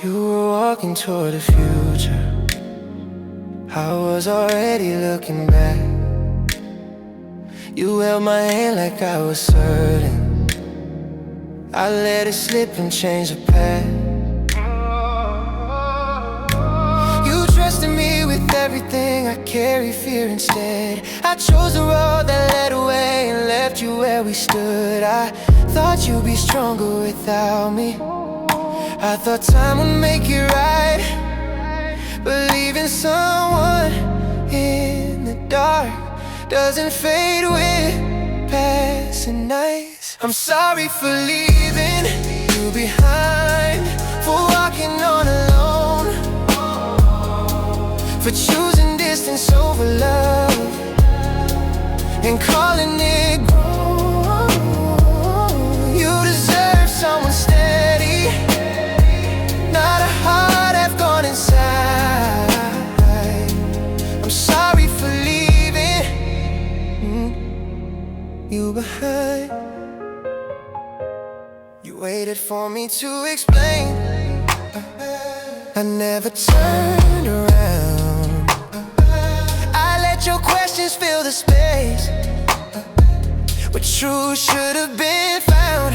You were walking toward the future. I was already looking back. You held my hand like I was certain. I let it slip and change the path. You trusted me with everything, I carry fear instead. I chose the road that led away and left you where we stood. I thought you'd be stronger without me. I thought time would make it right. Believing someone in the dark doesn't fade with passing nights. I'm sorry for leaving you behind, for walking on alone, for choosing distance over love and calling it grown. You deserve someone steady, not a heart I've gone inside. I'm sorry for leaving you behind. You waited for me to explain. I never turned around. I let your questions fill the space where truth should have been found.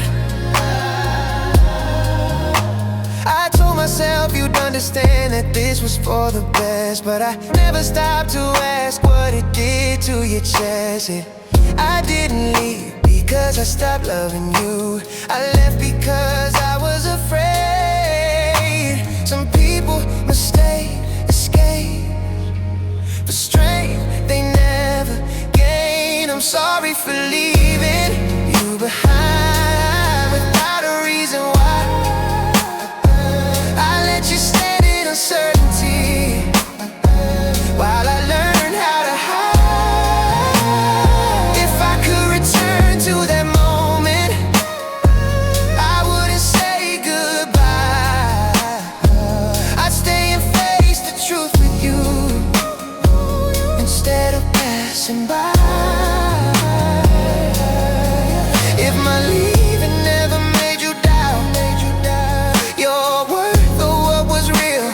I told myself you'd understand that this was for the best, but I never stopped to ask what it did to your chest. I didn't leave because I stopped loving you. I left because I was afraid. Some people mistake escape for strength they never gain. I'm sorry for leaving you behind without a reason why. I let you stand in uncertainty while I learned how to hide. If I could return to that moment, I wouldn't say goodbye. I'd stay and face the truth with you instead of passing by. If my leaving never made you doubt your worth or what was real,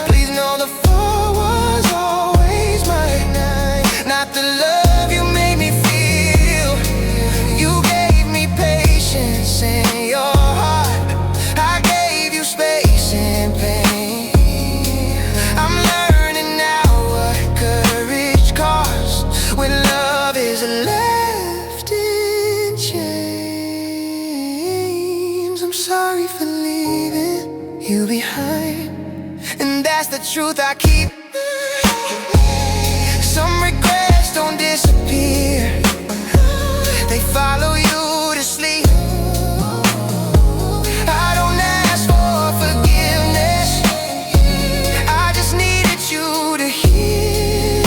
please know the fall was always mine, not the love you made me feel. You gave me patience in your heart, I gave you space and pain. I'm learning now what courage costs when love is left in chains. I'm sorry for leaving you behind, and that's the truth I keep. Some regrets don't disappear, they follow you to sleep. I don't ask for forgiveness, I just needed you to hear.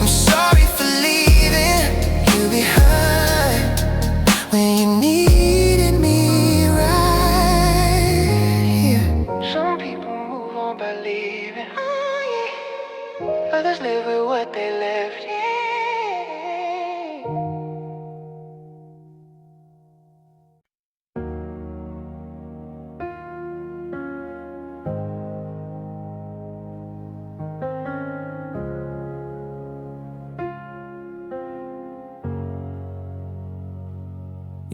I'm sorry for leaving you behind when you needed me right here. Some people move on by leaving, others live with what they left.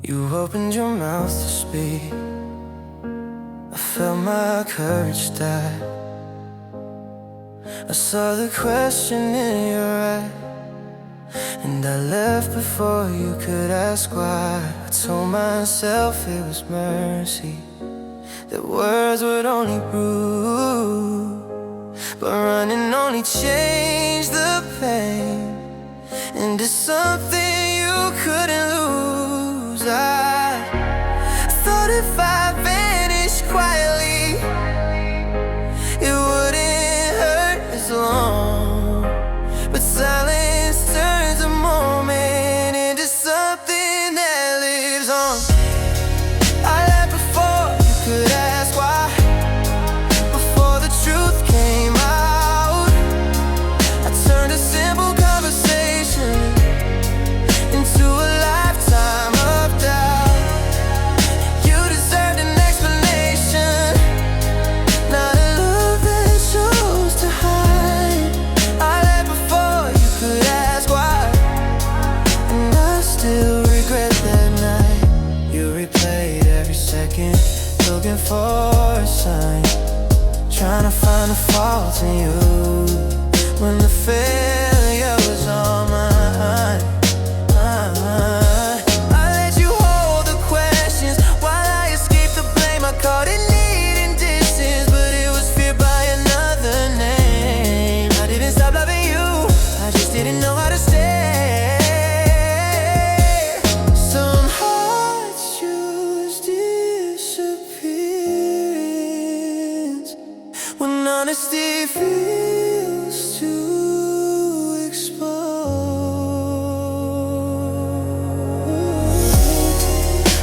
You opened your mouth to speak, I felt my courage die. I saw the question in your eye, and I left before you could ask why. I told myself it was mercy, that words would only bruise, but running only changed the pain into something you couldn't lose. I thought if I vanished quietly, it wouldn't hurt as long, but silence turns a moment into something that lives on. I left before you could ask why, before the truth came out. I turned a simple conversation into a lifetime fault in you when the failure was all mine. I let you hold the questions while I escaped the blame. I caught it needing distance, but it was feared by another name. I didn't stop loving you, I just didn't know how to stay. Some hearts choose disappearance when honesty feels too exposed.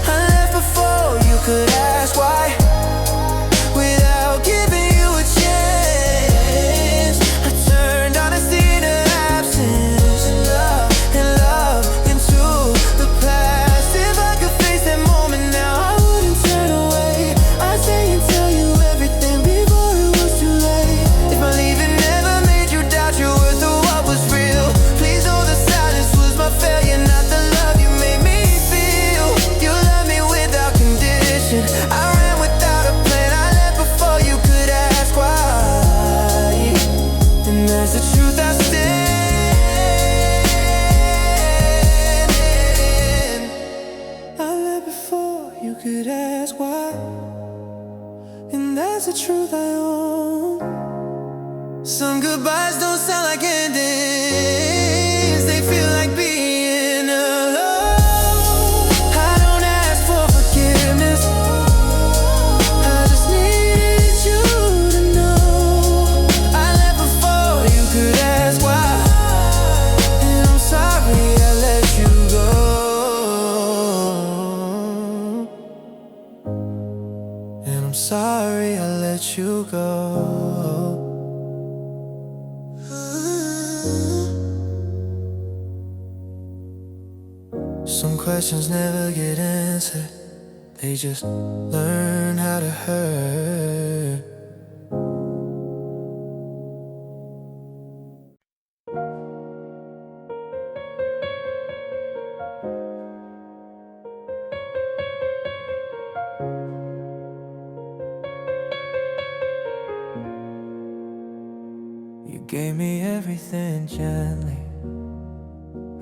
I left before you could ask why, without giving you a chance. I turned honesty into absence, and love into the past. If I could face that moment now, I wouldn't turn away. I'd stay and tell you everything before it was too late. If my leaving never made you doubt your worth or what was real, please know the silence was my failure, not the love you made me feel. You loved me without condition, I ran without a plan. I left before you could ask why, and that's the truth I stand in. I left before you could ask why, and that's the truth I own. Some goodbyes don't sound like endings, they feel like being alone. I don't ask for forgiveness, I just needed you to know. I left before you could ask why, and I'm sorry I let you go. And I'm sorry I let you go. Some questions never get answered, they just learn how to hurt. You gave me everything gently,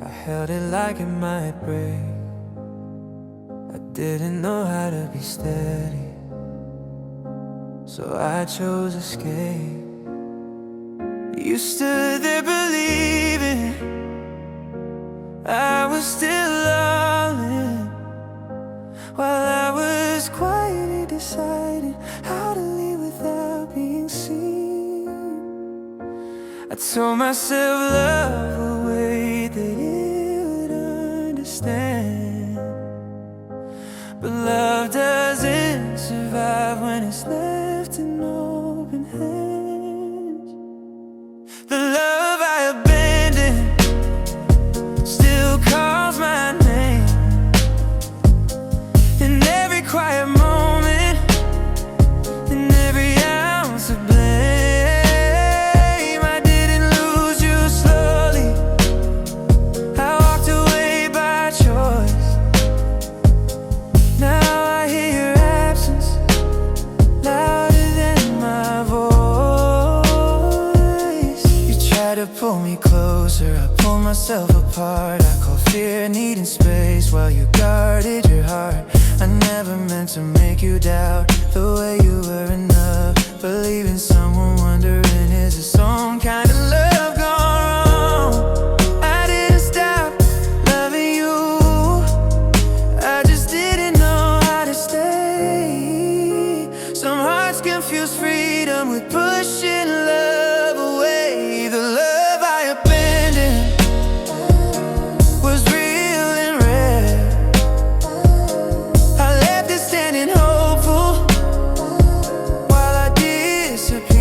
I held it like it might break. I didn't know how to be steady, so I chose escape. You stood there believing I was still all in, while I was quietly deciding how to leave without being seen. I told myself love will wait, that it would understand, but love doesn't survive when it's left in open hands. The love I abandoned still calls my name in every quiet moment, in every ounce of blame. I didn't lose you slowly, I walked away by choice. Now I hear your absence louder than my voice. You try to pull me closer, I pull myself apart. I call fear needing space while you guarded your heart. I never meant to make you doubt the way you were enough. Believing someone wondering, is there some kind of love gone wrong? I didn't stop loving you, I just didn't know how to stay. Some hearts confuse freedom with pushing love away. The love I abandoned was real and rare. I left it standing hopeful while I disappear.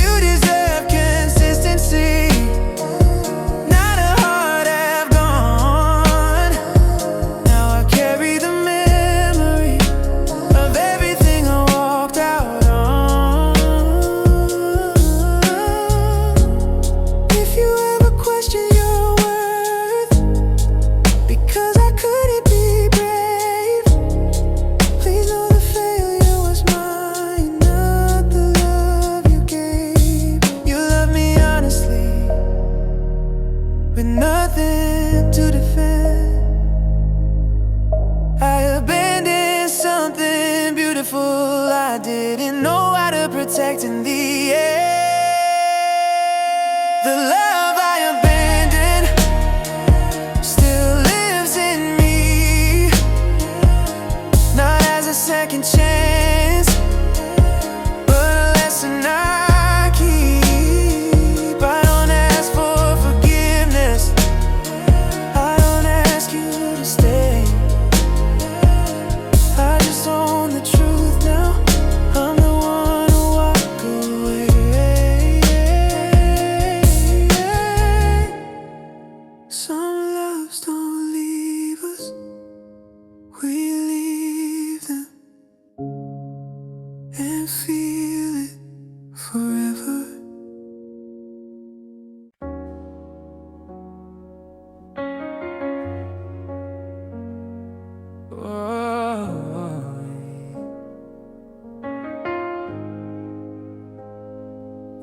You deserve consistency, not a heart I've gone. Now I carry the memory of everything I walked out on. fearful, I didn't know how to protect in the end. The love I abandoned still lives in me, not as a second chance, but a lesson I keep. I don't ask for forgiveness, I don't ask you to stay. I just own the truth now, I'm the one who walk away. Some loves don't leave us, we leave them and feel it forever.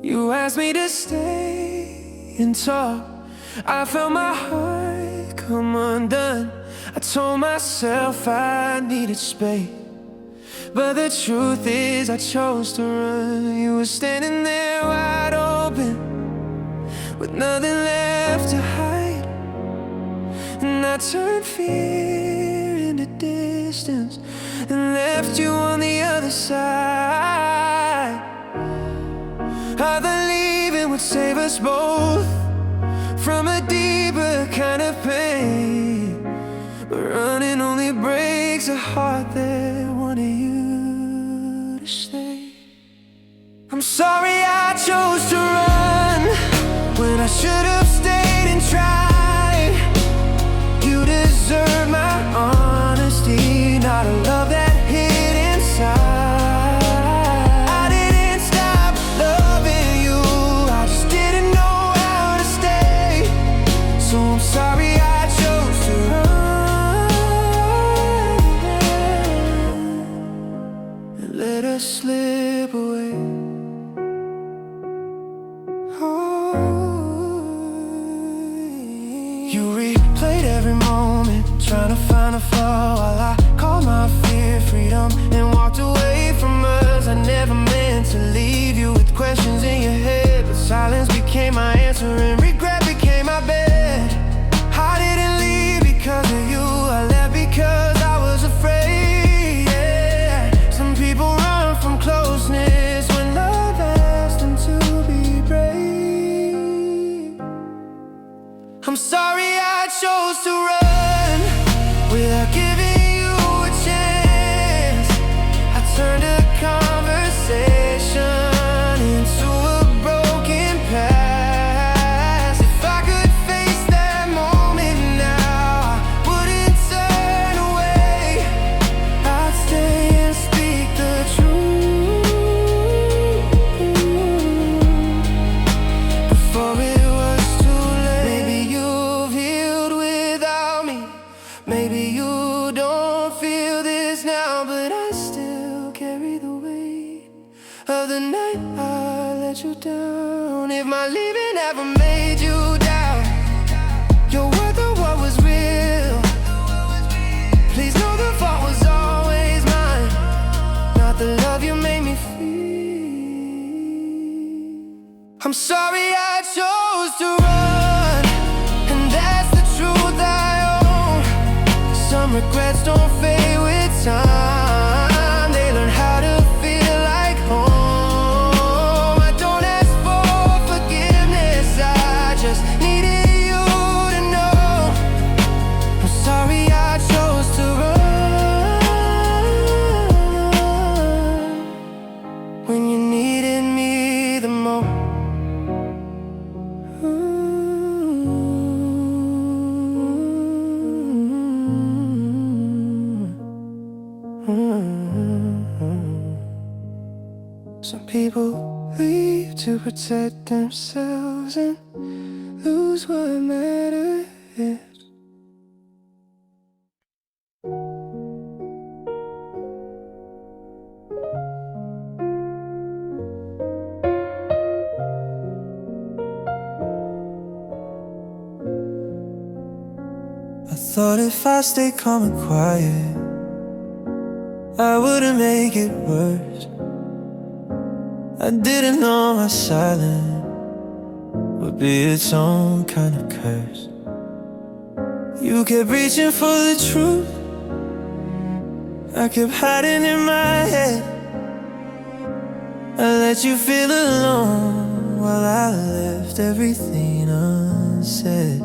You asked me to stay and talk, I felt my heart come undone. I told myself I needed space, but the truth is I chose to run. You were standing there wide open, with nothing left to hide, and I turned fear into distance and left you on the other side. I thought leaving would save us both from a deeper kind of pain, but running only breaks a heart that wanted you to stay. I'm sorry I chose to run when I should have stayed and tried. You deserve my honesty, not a love that hid inside. Sorry I chose to run and let us slip away. Oh, you replayed every moment, trying to find a flaw, while I called my fear freedom and walked away from us. I never meant to leave you with questions in your head, but silence became my answer and regret became my bed. I didn't leave because of you, I left because I was afraid, yeah. Some people run from closeness when love asked them to be brave. I'm sorry I chose to run without giving you a chance. I turned a conversation into a broken past. If I could face that moment now, I wouldn't turn away. I'd stay and speak the truth before it was too late. Maybe you've healed without me, maybe you don't feel this now, but I still carry the weight of the night I let you down. If my leaving ever made you doubt your worth or what was real, please know the fault was always mine, not the love you made me feel. I'm sorry I chose to run, and that's the truth I own. Some regrets don't fade with time, they learn how to feel like home. I don't ask for forgiveness, I just needed you to know. I'm sorry I chose to run when you needed me the most. Some people leave to protect themselves and lose what matters. I thought if I stay calm and quiet, I wouldn't make it worse. I didn't know my silence would be its own kind of curse. You kept reaching for the truth, I kept hiding in my head. I let you feel alone while I left everything unsaid.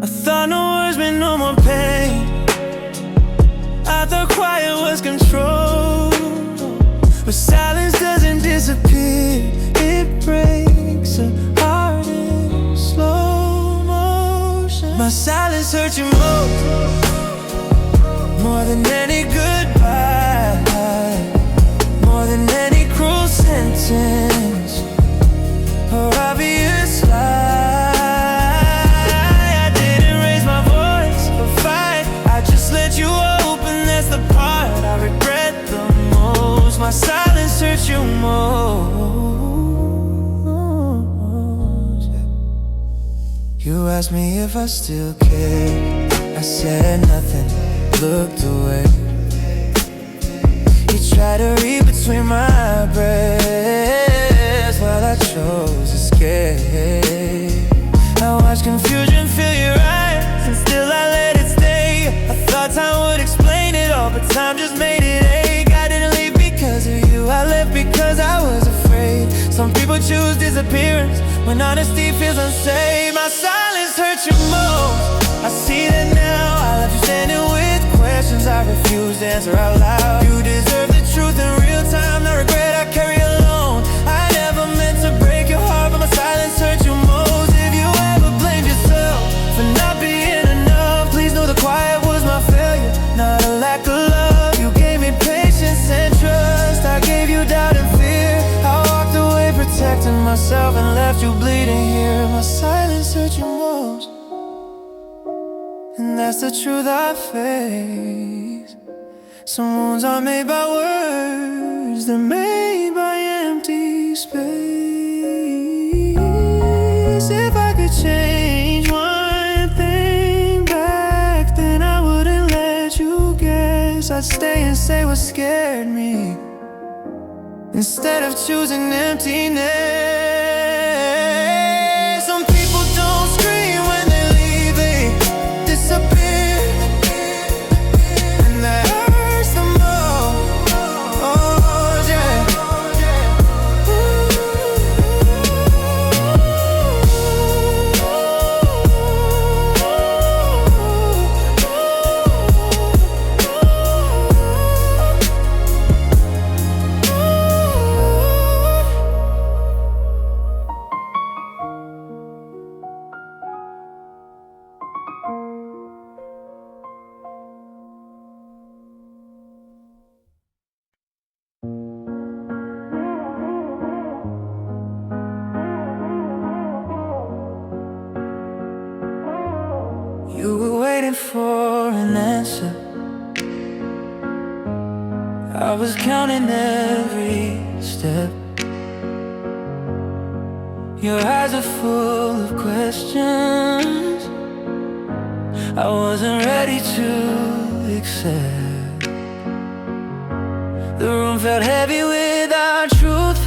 I thought no words meant no more pain. I thought quiet was control, but silence doesn't disappear. It breaks a heart in slow motion. My silence hurt you more than any goodbye, more than any cruel sentence or obvious lie. I didn't raise my voice or fight, I just let you open. That's the part I regret the most. My silence hurt you most. You asked me if I still care. I said nothing, looked away. You tried to read between my breaths while I chose to escape. I watched confusion fill your eyes, and still I let it stay. I thought time would explain it all, but time just made it ache. I didn't leave because of you, I left because I was afraid. Some people choose disappearance when honesty feels unsafe. My silence hurt you most, I see that now. I left you standing with questions I refuse to answer out loud. You deserve the truth in real time, the regret I carry alone. I never meant to break your heart, but my silence hurt you most. If you ever blamed yourself for not being enough, please know the quiet was my failure, not a lack of love. You gave me patience and trust, I gave you doubt and fear. I walked away protecting myself and left you bleeding here. My silence hurt you most, and that's the truth I face. Some wounds are made by words, they're made by empty space. If I could change one thing back, then I wouldn't let you guess. I'd stay and say what scared me instead of choosing emptiness. Some people don't scream when they leave, they disappear, and that hurts the most, yeah. You were waiting for an answer, I was counting every step. Your eyes are full of questions I wasn't ready to accept. The room felt heavy without truth.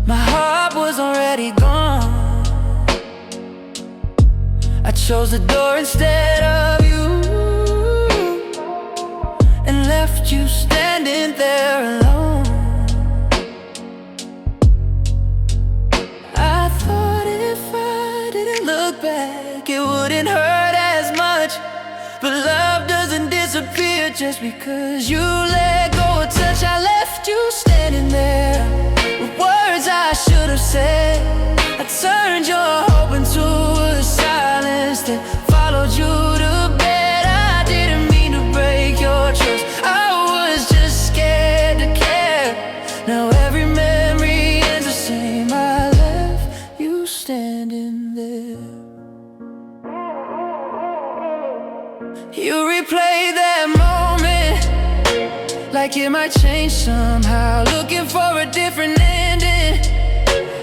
My heart was already gone. I chose the door instead of you, and left you standing there alone. I thought if I didn't look back, it wouldn't hurt as much. But love doesn't disappear just because you let go of touch. I left you standing there with words I should have said. I turned your hope into a silence that followed you to bed. I didn't mean to break your trust, I was just scared to care. Now every memory ends the same. I left you standing there. You replay that moment like it might change somehow, looking for a different ending.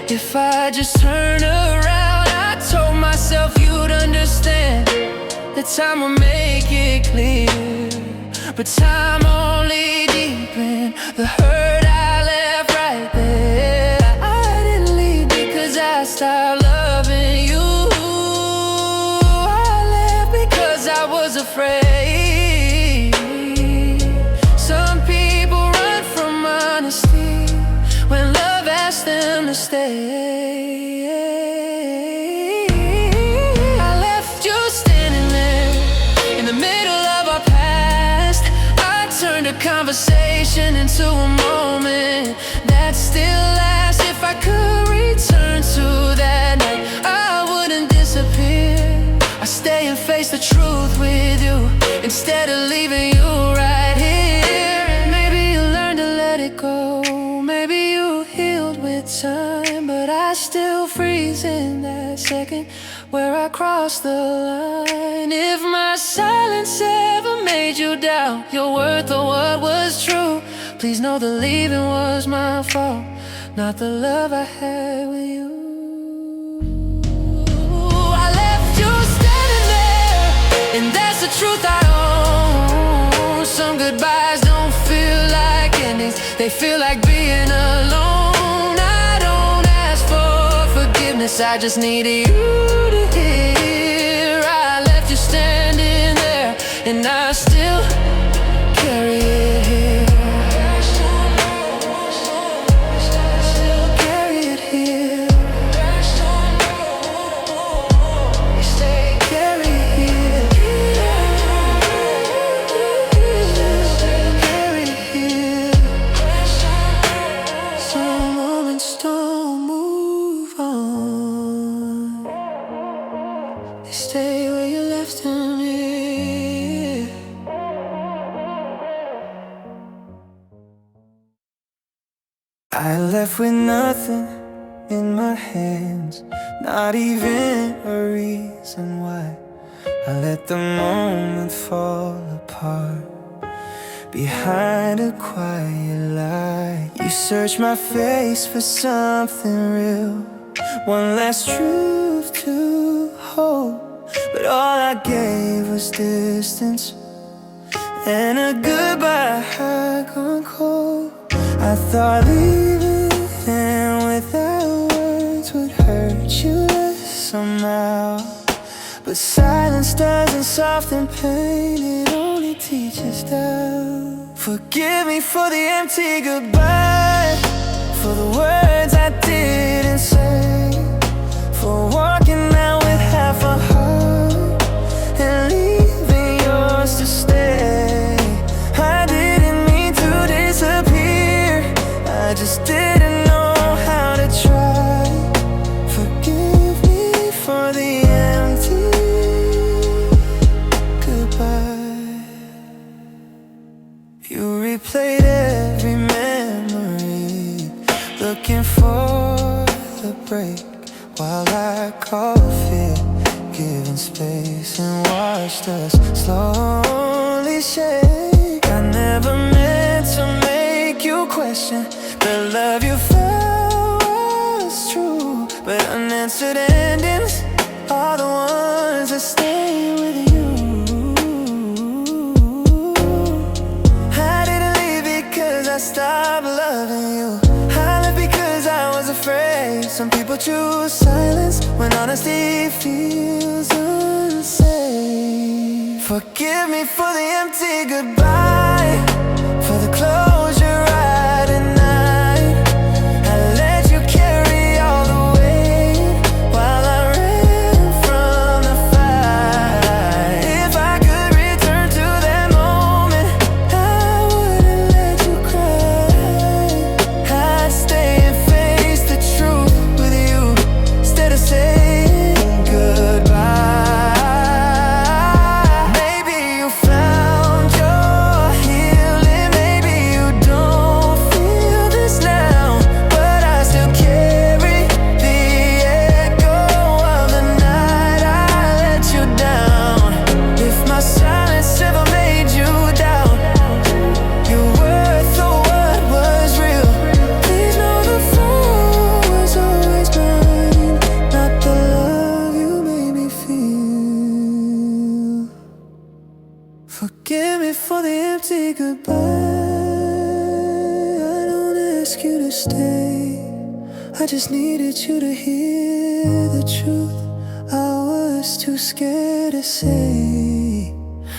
If I just turn around, I told myself you'd understand that time will make it clear. But time only deepened the hurt I left right there. I didn't leave because I stopped loving you. I left because I was afraid. Some people run from honesty when love asks them to stay. I left you standing there in the middle of our past. I turned a conversation into a moment that still lasts. If I could return to that night, I wouldn't disappear. I stay and face the truth with you instead of leaving you right here. And maybe you learned to let it go, maybe you healed with time, but I still freeze in that second where I crossed the line. If my silence ever made you doubt your worth or what was true, please know the leaving was my fault, not the love I had with you. I left you standing there, and that's the truth I own. Some goodbyes don't feel like endings, they feel like being alone. I don't ask for forgiveness, I just needed you to hear. I left you standing there, and I still carry it here. Still carry it here. Carry it here. Carry it here. Some moments don't move on, they stay where you left them here. I left with nothing in my hands, not even a reason why. I let the moment fall apart behind a quiet lie. You searched my face for something real, one last truth to hold, but all I gave was distance and a goodbye gone cold. I thought leaving without words would hurt you less somehow, but silence doesn't soften pain, it only teaches doubt. Forgive me for the empty goodbye, for the words I didn't say, for walking out with half a heart and leaving yours to stay. I didn't mean to disappear, I just didn't know how to try. Forgive me for the empty goodbye. You replayed every memory, looking for the break, while I coughed, giving space, and watched us slowly shake. I never meant to make you question the love you felt was true, but unanswered endings are the ones that stay with you. I didn't leave because I stopped loving you, I left because I was afraid. Some people choose silence when honesty feels unsafe. Forgive me for the empty goodbye, for the closure I denied. I let you carry all the weight while I ran from the fight. If I could return to that moment, I wouldn't let you cry. I'd stay and face the truth with you instead of saying goodbye. Maybe you found your for the empty goodbye. I don't ask you to stay, I just needed you to hear the truth I was too scared to say.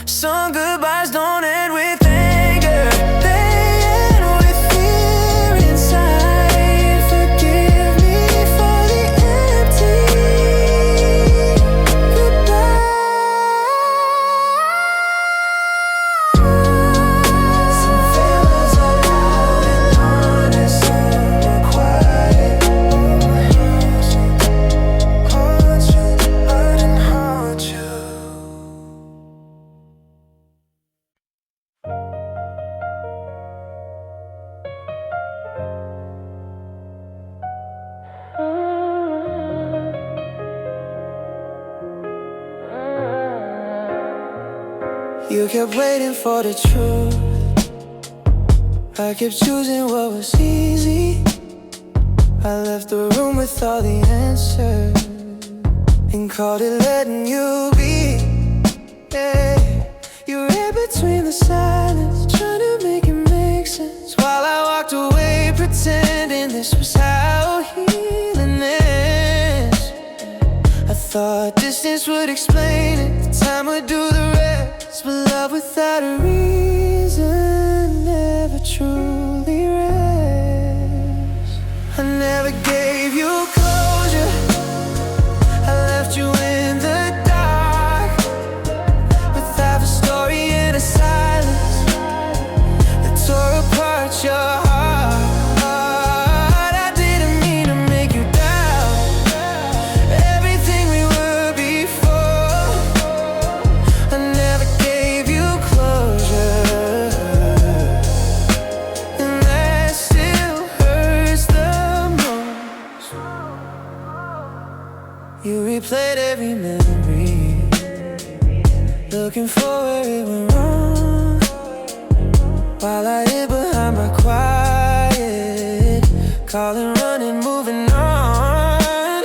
Some goodbyes don't end with anger, they end with fear inside. Forgive me for the empty goodbye. Some farewells are loud and honest, some are quiet. Haunt you, I didn't haunt you. You kept waiting for the truth, I kept choosing what was easy. I left the room with all the answers and called it letting you be. Yeah. You read between the silence, trying to make it make sense, while I walked away pretending this was how healing is. I thought distance would explain it, time would do the rest, but love without a reason never truly rests. I never gave you closure, I left you in the dark, with half a story and a silence that tore apart your heart. I didn't mean to make you doubt everything we were before. I never gave you closure, and that still hurts the most. You replayed every memory, looking for where it went wrong, while I hid behind my quiet, calling, running, moving on.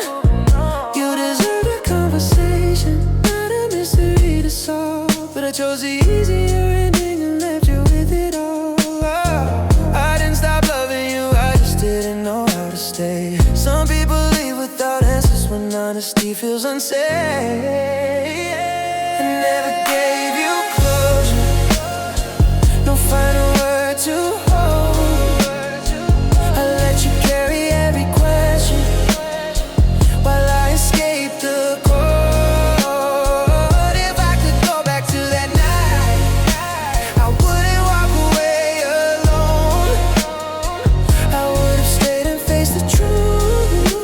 You deserved a conversation, not a mystery to solve, but I chose the easier ending and left you with it all. I didn't stop loving you, I just didn't know how to stay. Some people leave without answers when honesty feels unsafe. I never gave you closure, no final word to hold. I let you carry every question while I escaped the cold. If I could go back to that night, I wouldn't walk away alone. I would have stayed and faced the truth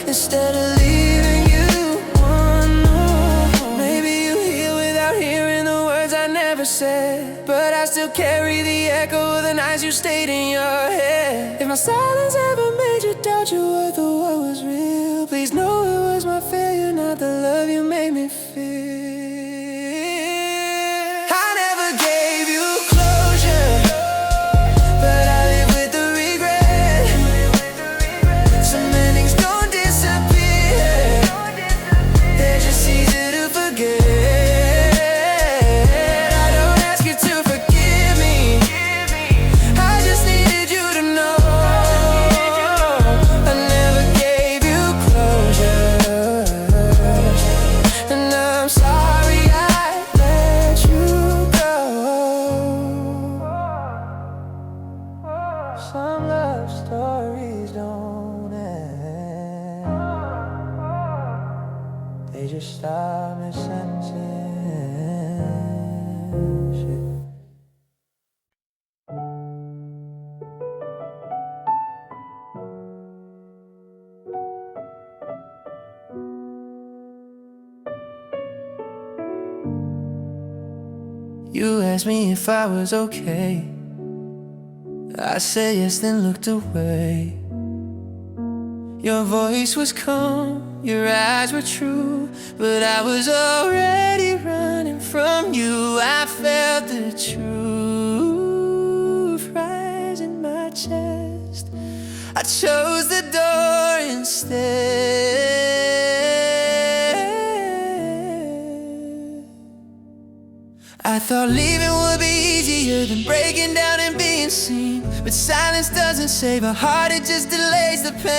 instead of leaving you unknown. Maybe you heal without hearing the words I never said, but I still carry the echo of the nights you stayed in your head. If my silence ever made you doubt your worth or what was real, please know it was my failure, not the love you made me feel. I never gave you closure, but I live with the regret. Some endings don't disappear, they're just easy to forget. I don't ask you to forgive me, I just needed you to know I never gave you closure, and I'm sorry I let you go. Some love stories don't end, they just stop mid-sentence. Shit. You asked me if I was okay, I said yes, then looked away. Your voice was calm, your eyes were true, but I was already running from you. I felt the truth rise in my chest, I chose the door instead. I thought leaving would be easier than breaking down and being seen, but silence doesn't save a heart, it just delays the pain.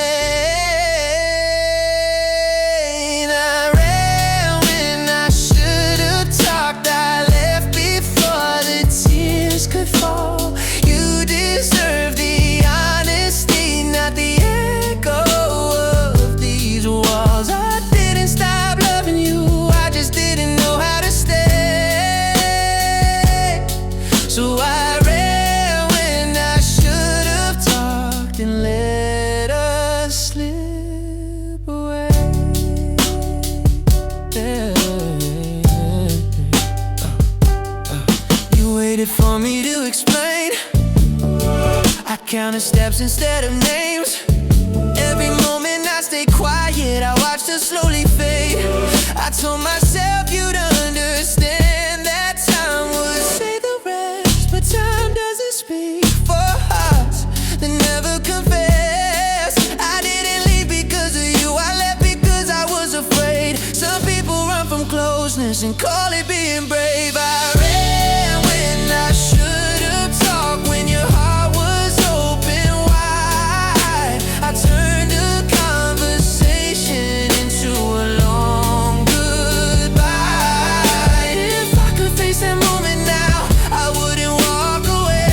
I ran when I should have talked, I left before the tears could fall. You deserve the honesty, not the echo of these walls. I didn't stop loving you, I just didn't know how to stay. So I ran when I should have talked and let us slip away. You waited for me to explain. I counted steps instead of names. Every moment I stayed quiet, I watched her slowly fade. I told myself you'd understand, that time would say the rest, but time doesn't speak for hearts that never confess. I didn't leave because of you, I left because I was afraid. Some people run from closeness and call it being brave. I ran when I should have talked, when your heart was open wide. I turned the conversation into a long goodbye. If I could face that moment now, I wouldn't walk away.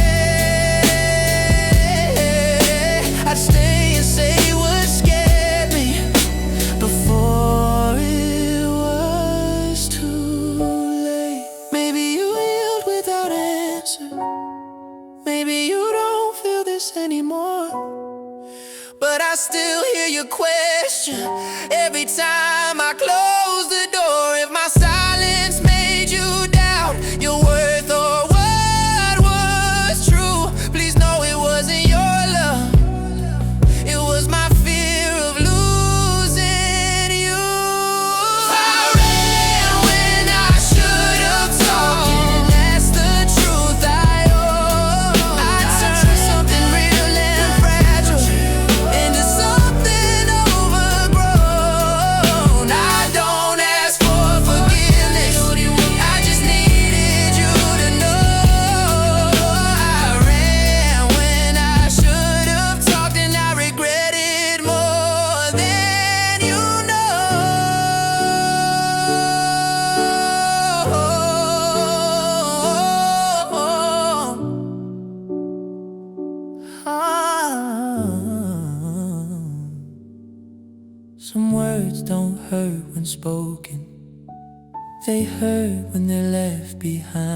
I'd stay and say what scared me before it was too late. Maybe you healed without answer, maybe you don't feel this anymore, but I still hear your question every time I close the door. If my silence made you doubt your worth or what was true, please know it wasn't your love, it was my fear of losing you. I ran when I should have talked, and that's the truth I owe. I turned something real and fragile into something overgrown. I don't ask for forgiveness, I just needed you to know. I ran when I should have talked, and I regret it more than you know. Some words don't hurt when spoken, they hurt when they're left behind.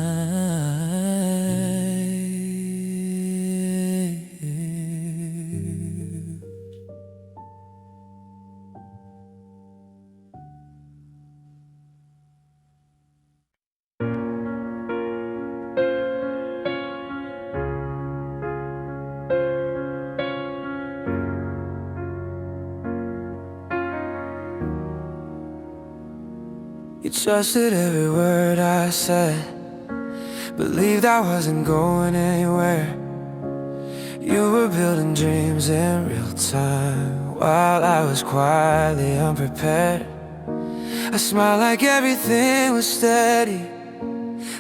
You trusted every word I said, believed I wasn't going anywhere. You were building dreams in real time, while I was quietly unprepared. I smiled like everything was steady,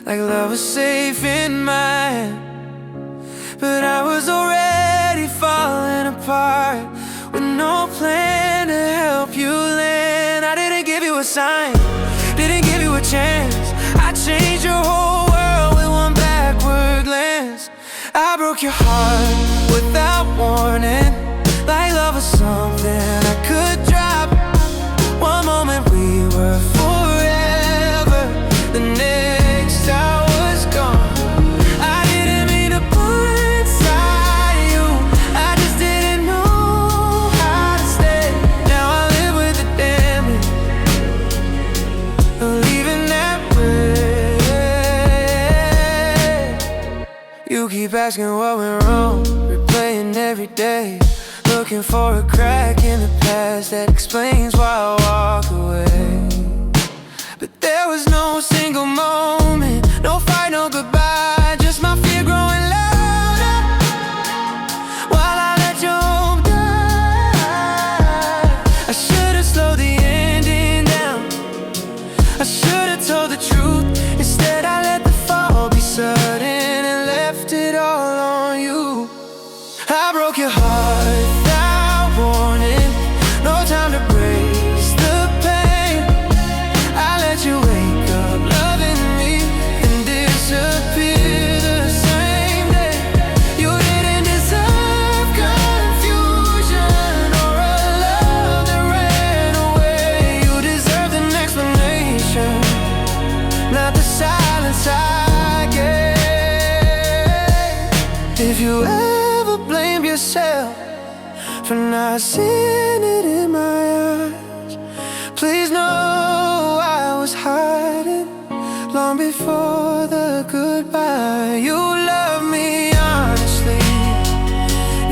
like love was safe in my hand. But I was already falling apart, with no plan to help you land. I didn't give you a sign, didn't give you a chance. I changed your whole world with one backward glance. I broke your heart without warning, like love was something I could drop. One moment we were forever, the next I was gone. I didn't mean to blindside you, I just didn't know how to stay. Now I live with the damage of leaving that way. You keep asking what went wrong, replaying every day, looking for a crack in the past that explains why I walk away. But there was no single moment, no fight, no goodbye, just my fear growing louder, while I let your hope die. I should've slowed the ending down, I should've told the truth, instead I let the fire I broke your heart without warning. No time to brace the pain. I let you wake up loving me and disappear the same day. You didn't deserve confusion or a love that ran away. You deserved an explanation, not the silence I gave. If you ever blame yourself for not seeing it in my eyes, please know I was hiding long before the goodbye. You love me honestly,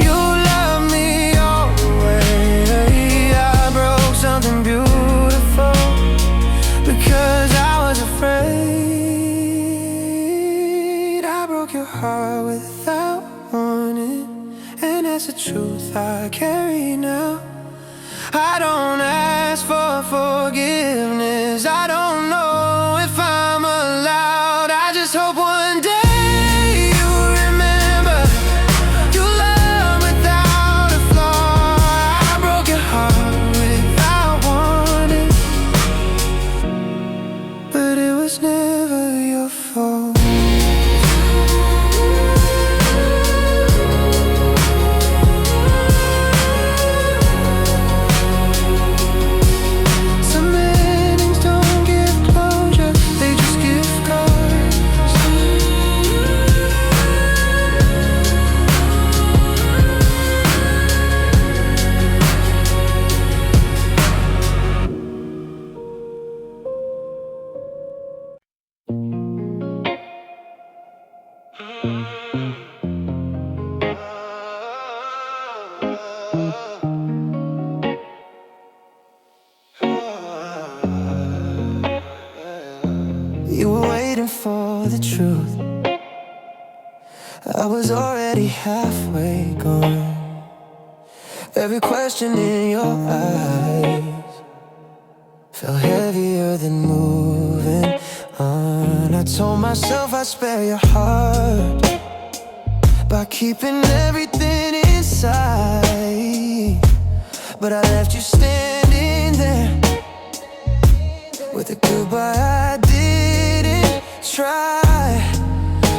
you love me all the way. I broke something beautiful because I was afraid. I broke your heart without warning, and that's the truth I carry now. I don't ask for forgiveness, I don't know if I'm allowed. I just hope one day you remember you love without a flaw. I broke your heart without warning, but it was never your fault. You were waiting for the truth, I was already halfway gone. Every question in your eyes felt heavier than moving on. I told myself I'd spare your heart by keeping everything inside, but I left you standing there with a goodbye I didn't try.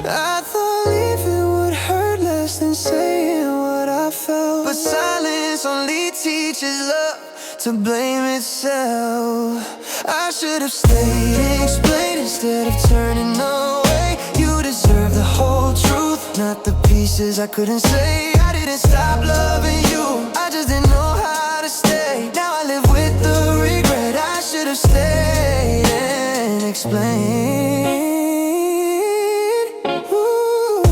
I thought leaving would hurt less than saying what I felt, but silence only teaches love to blame itself. I should have stayed and explained instead of turning away. You deserve the whole truth, not the pieces I couldn't say. I didn't stop loving you, I just didn't know how to stay. Now I live with the regret. I should have stayed and explained. Ooh,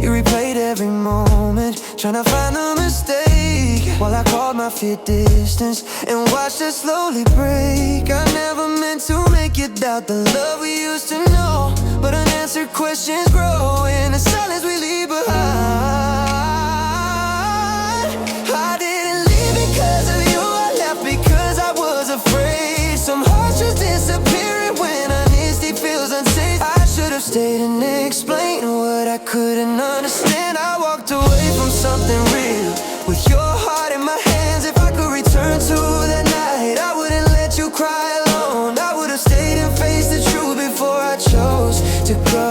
you replayed every moment, trying to find the mistake, while I called my fear distance and watched it slowly break. I never meant to make you doubt the love we used to know, but unanswered questions grow in the silence we leave behind. I didn't leave because of you, I left because I was afraid. Some hearts just disappearing when honesty feels unsafe. I should have stayed and explained what I couldn't understand. I walked away from something real with your heart in my hands. If I could return to that night, I wouldn't let you cry alone. I would have stayed and faced the truth before I chose to go.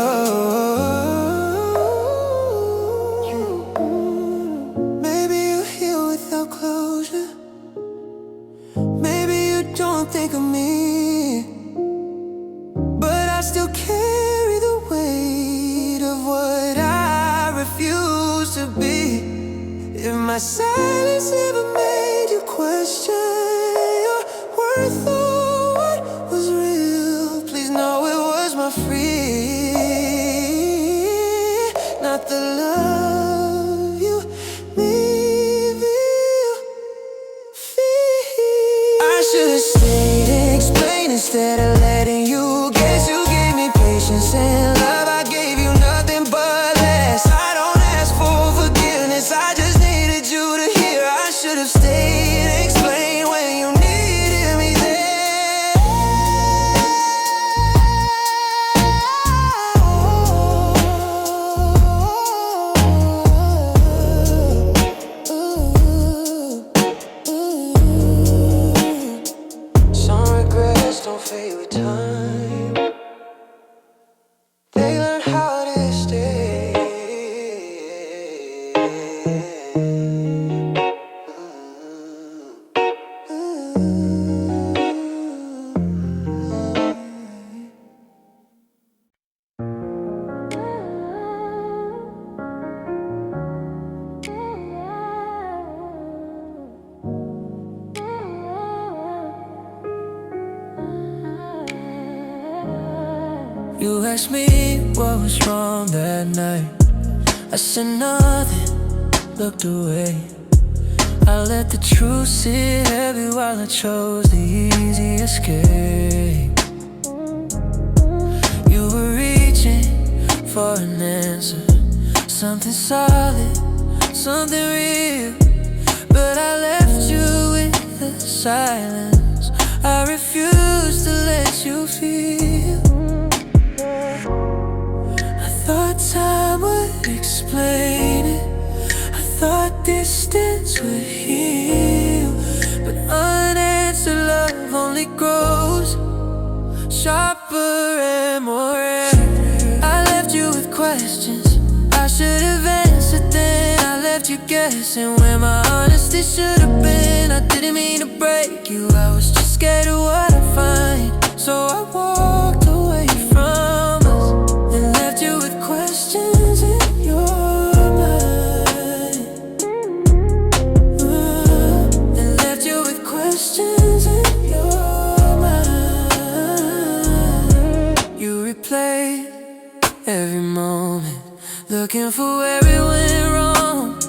Maybe you heal without closure, maybe you don't think of me, but I still carry the weight of what I refuse to be. If my silence ever made you question your worth or what was real, please know it was my free, not the love you made me feel. I should have stayed and explained instead of letting you guess. You gave me patience and love, I gave you nothing but less. I don't ask for forgiveness, I just needed you to hear asked me what was wrong that night, I said nothing, looked away. I let the truth sit heavy while I chose the easy escape. You were reaching for an answer, something solid, something real, but I left you with the silence. I refused to let you feel. I thought time would explain it, I thought distance would heal, but unanswered love only grows sharper and more rare. I left you with questions I should have answered then. I left you guessing where my honesty should have been. I didn't mean to break you, I was just scared of what I'd find. So I walked away from us and left you with questions in your mind. And left you with questions in your mind. You replayed every moment, looking for where it went wrong,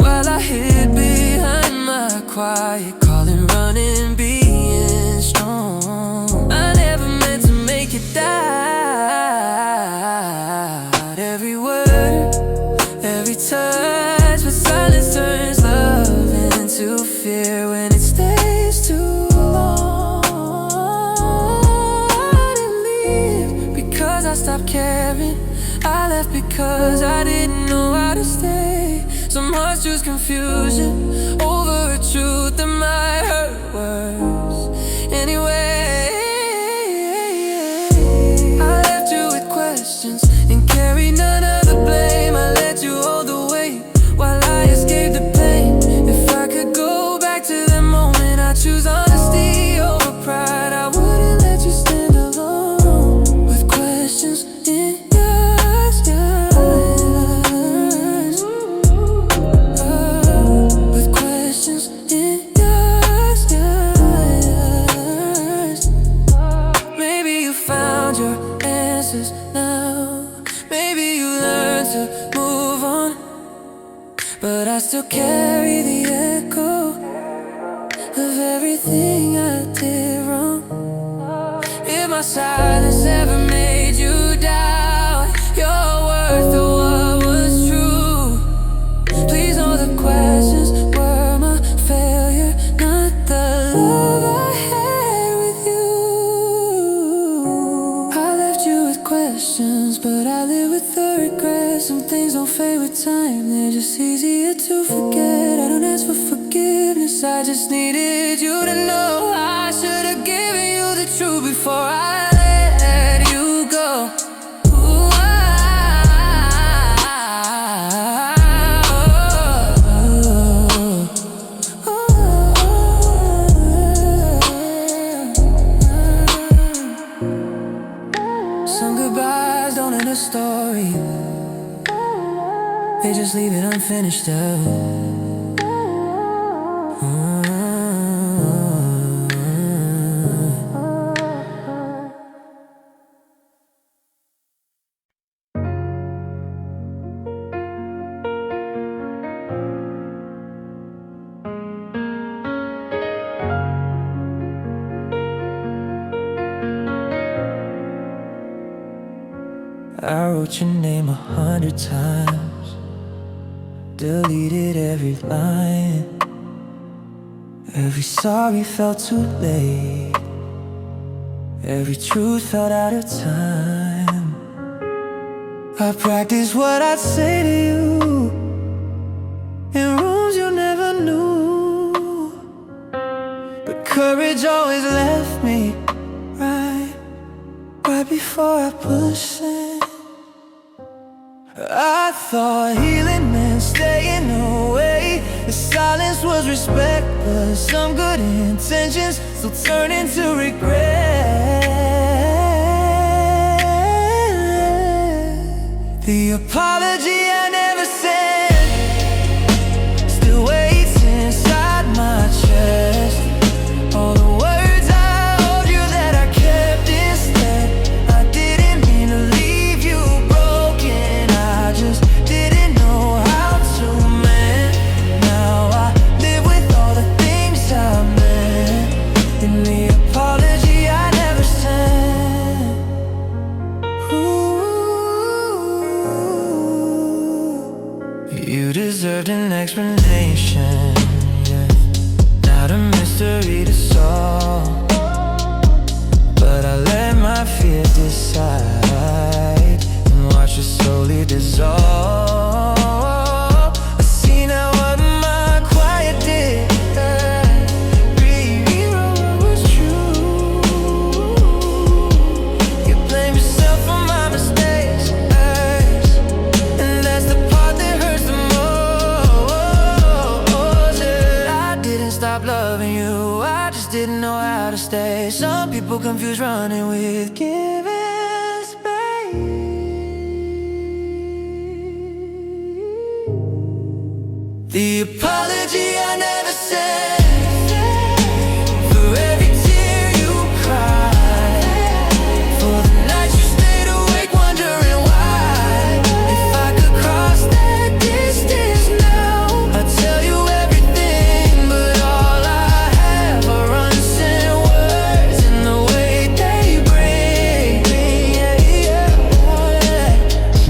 while I hid behind my quiet calling, running, being strong. I never meant to make it doubt every word, every touch, but silence turns love into fear when it stays too long. I didn't leave because I stopped caring, I left because I didn't know how to stay. Some hearts choose confusion over a truth that might hurt worse anyway. I left you with questions and carried none of the blame. I let you hold the weight while I escaped the pain. If I could go back to that moment, I'd choose honesty over pride. I wouldn't let you stand alone with questions in I still carry the echo of everything I did wrong. If my silence ever made you doubt your worth or what was true, please know the questions were my failure, not the love I had with you. I left you with questions, but I live with the regret. Some things don't fade with time, they're just easier to forget. I don't ask for forgiveness, I just needed you to know I should have given you the truth before I let you go. Ooh, some goodbyes don't end a story, they just leave it unfinished though. I wrote your name 100 times, deleted every line. Every sorry felt too late, every truth felt out of time. I practiced what I'd say to you in rooms you never knew, but courage always left me right before I pushed in. I thought healing meant staying away. The silence was respect, but some good intentions still turn into regret. The apology I never sent still waits inside my chest. All the words I owed you that I kept instead, I did deserved an explanation, yeah. Not a mystery to solve, but I let my fear decide and watch it slowly dissolve. I see now what my quiet did, rewrote what was true. You blame yourself for my mistakes, and that's the part that hurts the most. Yeah. I didn't stop loving you, I just didn't know how to stay. Some people confuse running with giving space. The apology I never said, for every tear you cried, for the nights you stayed awake wondering why. If I could cross that distance now, I'd tell you everything, but all I have are unsaid words and the way they break me.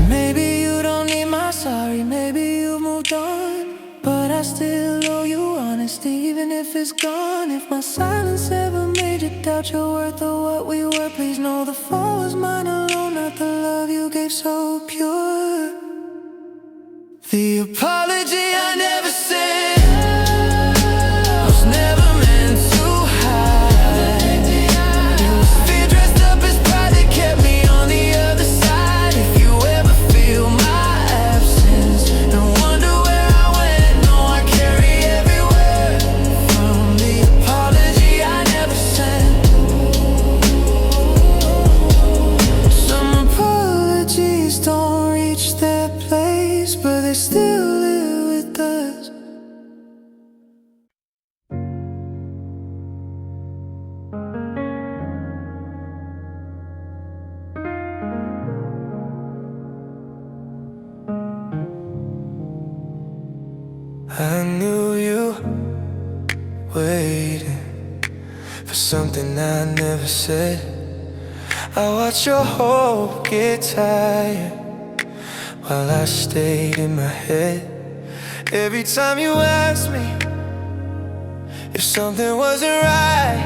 Maybe you don't need my sorry, maybe you moved on, but I still owe you honesty, even if it's gone. If my silence ever made you doubt your worth or what we were, please know the fault was mine alone, not the love you gave so pure. The apology I never said was never meant to hide. It was fear dressed up as pride that kept me on the other side. If you ever feel my absence, no wonder where I went. No, I carry every word from the apology I never sent. Some apologies don't reach their place, but they still live with us. I knew you waiting for something I never said. I watched your hope get tired while I stayed in my head. Every time you asked me if something wasn't right,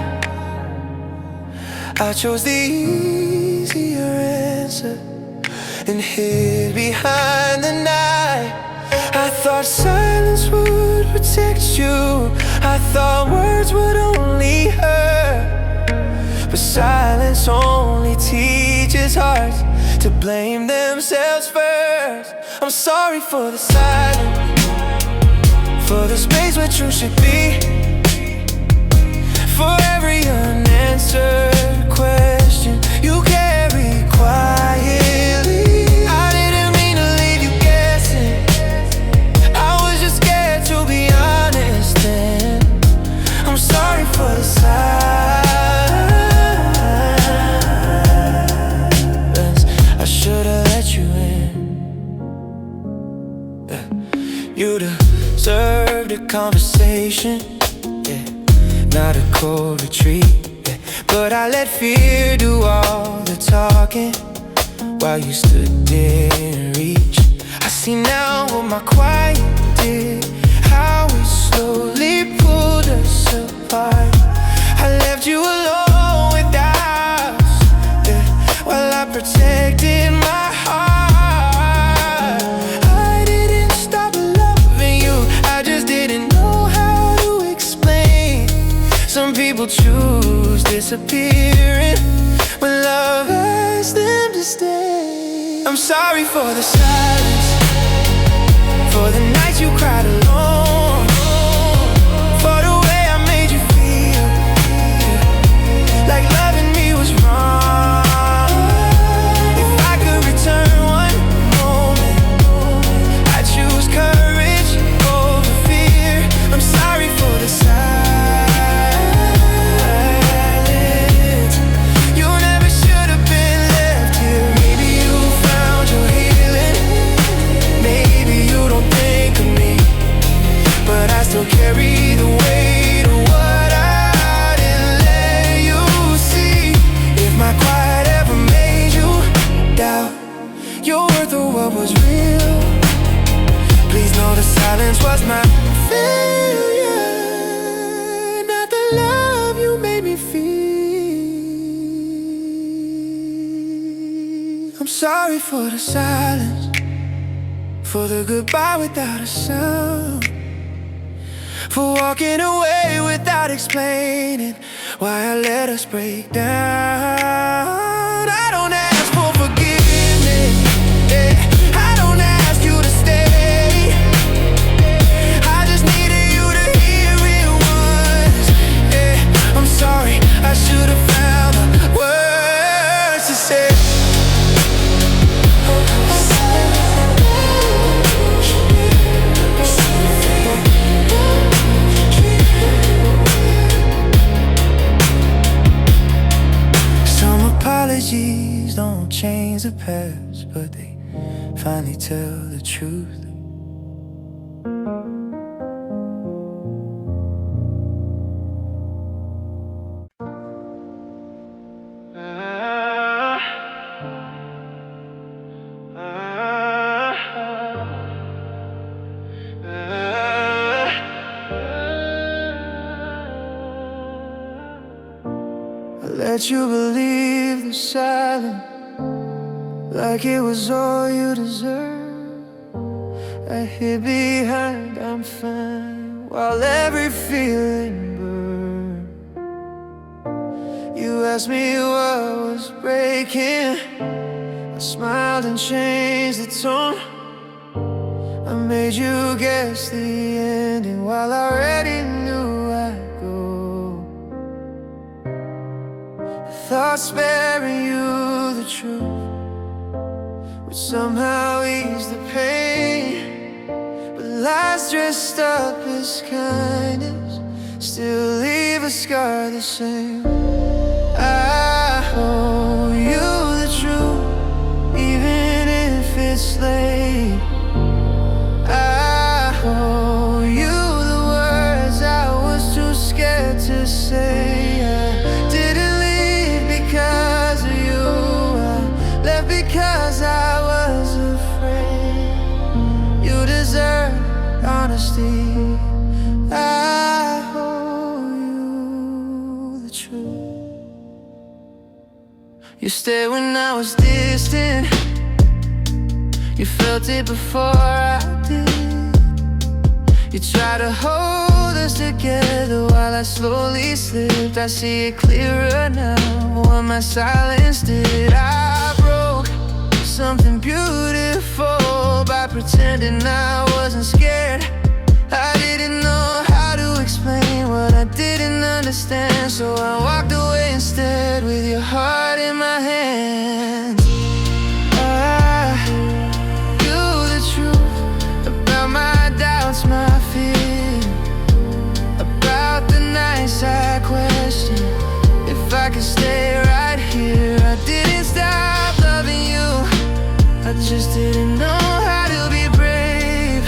I chose the easier answer and hid behind the night. I thought silence would protect you, I thought words would only hurt, but silence only teaches hearts to blame themselves first. I'm sorry for the silence, for the space where truth should be, for every unanswered question you carry quietly. I didn't mean to leave you guessing, I was just scared to be honest then. I'm sorry for the silence, I should've let you in. You deserved a conversation, yeah, not a cold retreat, yeah. But I let fear do all the talking while you stood there in reach. I see now what my quiet did, how it slowly pulled us apart. I left you alone with doubts, yeah, while I protected my heart. I didn't stop loving you, I just didn't know how to explain. Some people choose disappearing when love asks them to stay. I'm sorry for the silence, for the nights you cried alone, for the way I made you feel like loving me was wrong. If I could return one moment, I'd choose courage over fear. I'm sorry for the silence, you never should have been left here. Maybe you found your healing, maybe you don't think of me, but I still carry the weight of what I didn't let you see. If my quiet ever made you doubt your worth or what was real, Please know the silence was my failure, not the love you made me feel. I'm sorry for the silence, for the goodbye without a sound, for walking away without explaining why I let us break down. I don't ask for forgiveness, yeah. I don't ask you to stay. I just needed you to hear it once, yeah. I'm sorry, I should have found the words to say. Apologies don't change the past, but they finally tell the truth. I let you believe the silence like it was all you deserve. I hid behind I'm fine while every feeling burned. You asked me what was breaking, I smiled and changed the tone. I made you guess the ending while I already knew I'd go. Thought sparing you the truth would somehow ease the pain, but lies dressed up as kindness still leave a scar the same. I owe you the truth, even if it's late. I owe you the words I was too scared to say. I didn't leave because of you, I left because I was afraid. You deserve honesty. I owe you the truth. You stayed when I was distant, you felt it before I did. You tried to hold us together while I slowly slipped. I see it clearer now, what my silence did. I broke something beautiful by pretending I wasn't scared. I didn't know how to explain what I didn't understand, so I walked away instead with your heart in my hands. My fear about the nights I questioned if I could stay right here. I didn't stop loving you, I just didn't know how to be brave.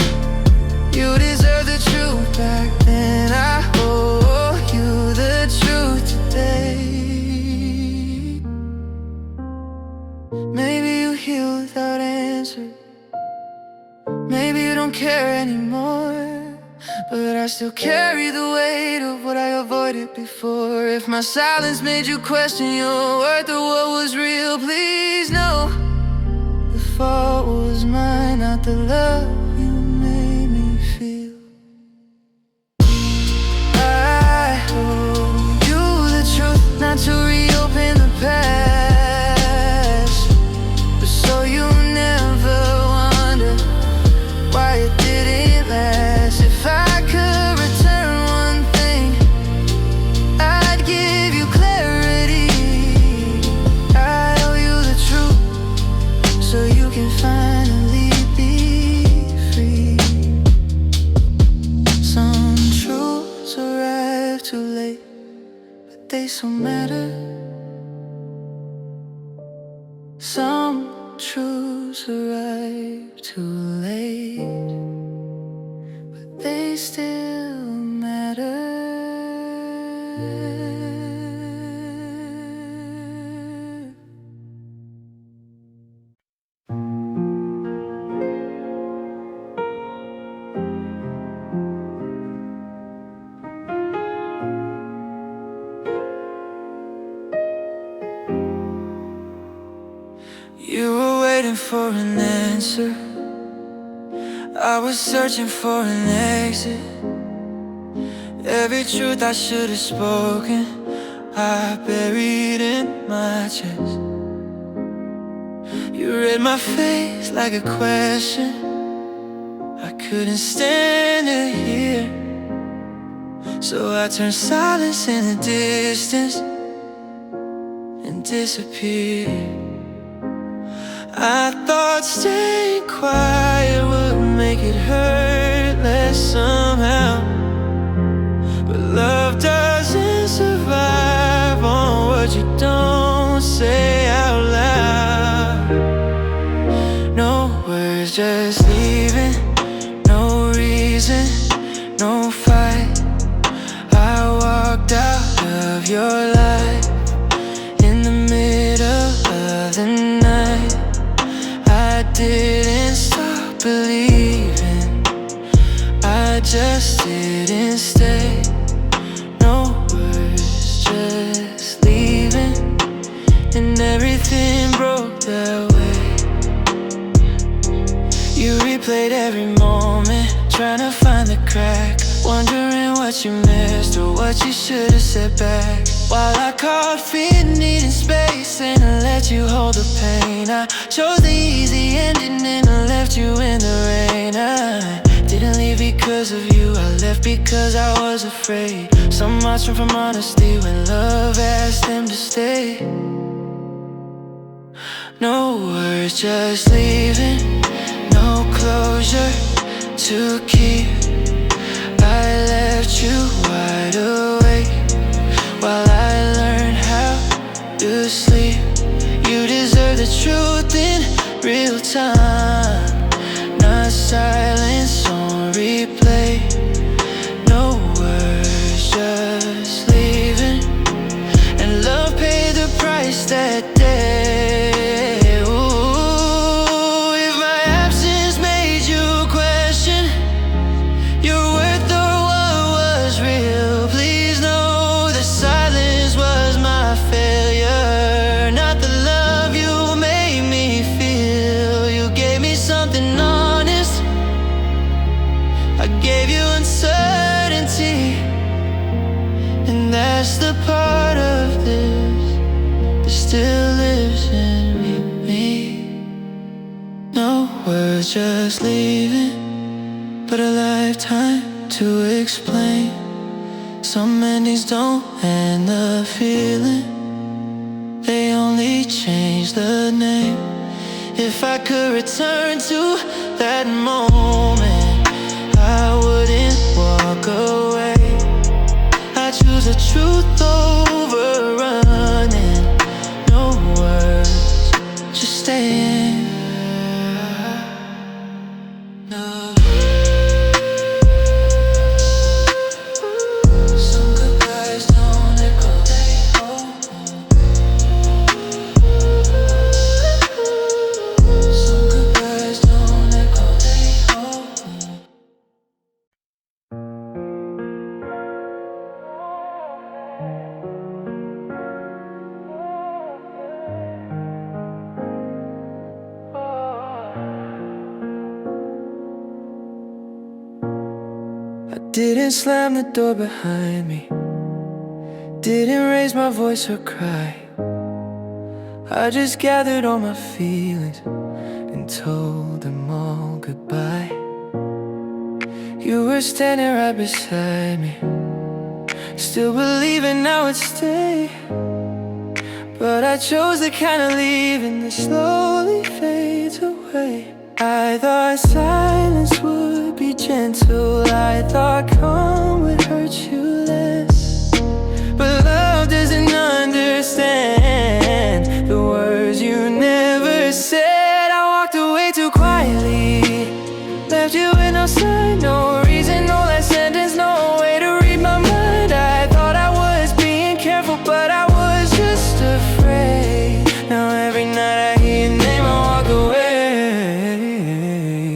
You deserve the truth back then, I owe you the truth today. Maybe you heal without answer, maybe you don't care anymore, but I still carry the weight of what I avoided before. If my silence made you question your worth or what was real, please know the fault was mine, not the love you made me feel. I owe you the truth, not to reopen the past, but so you never wonder why it didn't last. If I could return one thing, I'd give you clarity. I owe you the truth, so you can finally be free. Some truths arrive too late, but they still matter. Some truths arrive too late, but they still matter. an answer. I was searching for an exit. Every truth I should have spoken, I buried in my chest. You read my face like a question. I couldn't stand to hear, so I turned silence in the distance and disappeared. I thought staying quiet would make it hurt less somehow, but love doesn't survive on what you don't say out loud. No words, just leaving, no reason, no fight. I walked out of your life in the middle of the night. I didn't stop believing, I just didn't stay. No words, just leaving, and everything broke that way. You replayed every moment, trying to find the crack, wondering what you missed or what you should have said back. While I caught fear needing space and I let you hold the pain, I chose the easy ending and I left you in the rain. I didn't leave because of you, I left because I was afraid. Some might run from honesty when love asked them to stay. No words, just leaving, no closure to keep. I left you wide awake while I learned how to sleep. You deserve the truth in real time, not silence on replay. No words, just leaving, and love paid the price that day. Ooh, if my absence made you question your worth or what was real, please know the silence was my failure, not the love you made me feel. You gave me something honest, I gave you uncertainty, and that's the part of this that still lives in me. No words, just leaving, but a lifetime to explain. Some endings don't end the feeling, they only change the name. If I could return to that moment, I wouldn't walk away. I choose the truth over running. No words, just staying. No. Some goodbyes don't echo, they hold. Some goodbyes don't echo, they hold. I didn't slam the door behind me, didn't raise my voice or cry. I just gathered all my feelings and told them all goodbye. You were standing right beside me, still believing I would stay, but I chose the kind of leaving that slowly fades away. I thought silence would be gentle, I thought calm would hurt you less, but love doesn't understand the words you never said. I walked away too quietly, left you with no sign, no reason, no last sentence, no way to read my mind. I thought I was being careful, but I was just afraid. Now every night I hear your name, I walk away